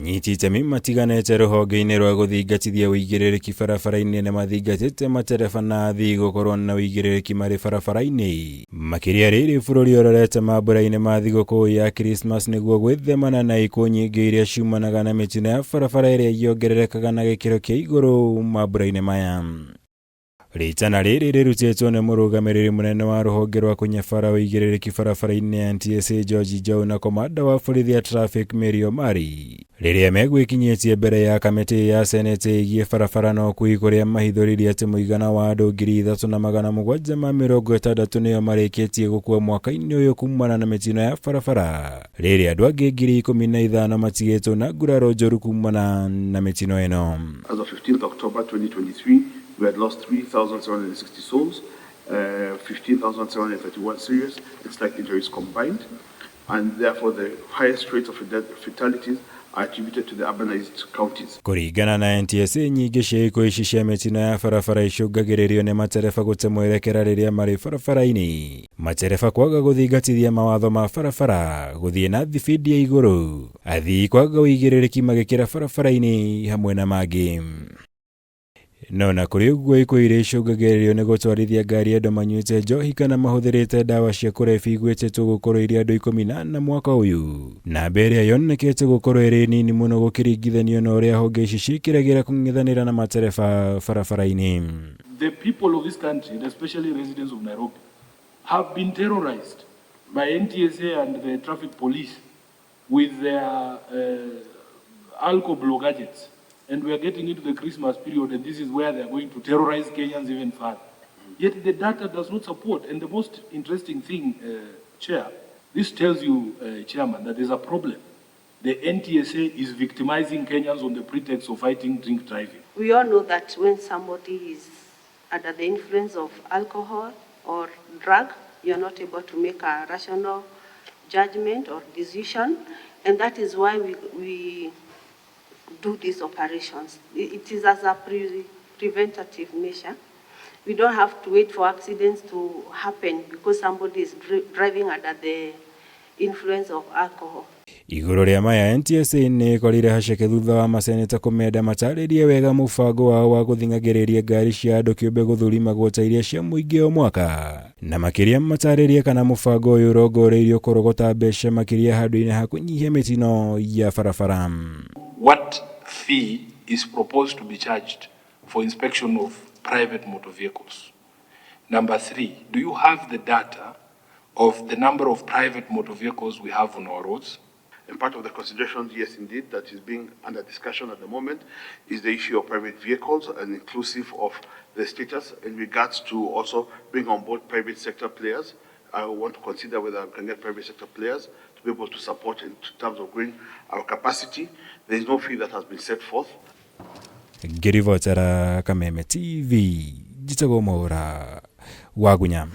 anyiti itemi matiganĩte rũhonge-inĩ rwa gũthingatithia wuigiririki barabara-ini nĩ mathingatĩte matereba na athii gũkorwo na wuigĩrĩrĩki marĩ barabara-inĩ. Makĩria rĩrĩ bũrũri ũrorete mambũra-inĩ ma thigũkũ ya Christmas nĩguo gwĩthemana na ikuũ nyingĩ iria ciumanaga na mĩtino ya barabara ĩrĩa yongererekaga na gĩkĩro kĩa igũrũ mambũra-inĩ maya. Ritana rĩrĩ rĩrutĩtwo nĩ mũrũgamĩrĩri mũnene wa rũhonge rwa kũnyabara wuigĩrĩrĩki barabara-inĩ NTSA George Jau na komanda wa borithi ya traffic Mary Omari rĩrĩa megwĩkinyĩtie mbere ya kamĩtĩ ya senate ĩgiĩ barabara na ũkui kũrĩa mahithũririe atĩ mũigana wa andũ 3,760 nĩo marĩkĩtie gũkua mwaka-inĩ ũyũ kumana na mĩtino ya barabara, rĩrĩa andũ angĩ 15,000 matigĩtwo na nguraro njũru kumana na mĩtino ĩno. As of 15th October 2023, we had lost 3,760 souls, 15,731 serious and slight injuries combined, and therefore the highest rates of fatalities are attributed to the urbanized counties. Kuringana na NTSA, nyingĩ cia ikuũ ici cia mĩtino ya barabara icũngagĩrĩrio nĩ matereba gũte mwerekera rĩrĩa marĩ barabara-inĩ, matereba kwaga gũthingatithia mawatho ma barabara, gũthiĩ na thibindi ya igũrũ, athii kwaga wuigĩrĩrĩki magĩkĩra barabara-inĩ hamwe na mangĩ. No na kũrĩ ũguo ikuũ iria icũngagĩrĩrio nĩ gũtwarithia ngari andũ manyuĩte njohi kana mahũthĩrĩte ndawa cia kũrebia igwĩtĩtwo gũkorwo irĩ andũ 14 mwaka ũyũ, na mbere yonekete gũkorwo ĩrĩ nini mũno gũkĩringithanio na ũrĩa honge ici ciĩkĩragĩra kũng'ethanĩra na matereba barabara-inĩ. The people of this country, especially residents of Nairobi, have been terrorized by NTSA and the traffic police with their alcohol gadgets. And we are getting into the Christmas period, and this is where they are going to terrorize Kenyans even further. Yet the data does not support. And the most interesting thing, Chair, this tells you, Chairman, that there's a problem. The NTSA is victimizing Kenyans on the pretext of fighting drink driving. We all know that when somebody is under the influence of alcohol or drug, you're not able to make a rational judgment or decision, and that is why we do these operations. It is as a preventative measure. We don't have to wait for accidents to happen because somebody is driving under the influence of alcohol. Igũrũ rĩa maya, NTSA nĩ ĩkorire haceke thutha wa maseneta kũmenda matarĩrie wega mũbango wao wa gũthingagĩrĩria ngari cia andũ kĩũmbe gũthũrimagwo ta iria cia mũingĩ o mwaka, na makĩria matarĩrie kana mũbango ũyũ ũrongoreirio kũrogota mbeca makĩria handũ-inĩ ha kũnyihia mĩtino ya barabara. What fee is proposed to be charged for inspection of private motor vehicles? Number 3, do you have the data of the number of private motor vehicles we have on our roads? And part of the considerations, yes, indeed, that is being under discussion at the moment is the issue of private vehicles and inclusive of the status in regards to also bring on board private sector players. I want to consider whether we can get private sector players to be able to support in terms of growing our capacity. There is no fee that has been set forth. Ngĩribotera Kameme TV, njitagwo Mwaura wa Gunyama.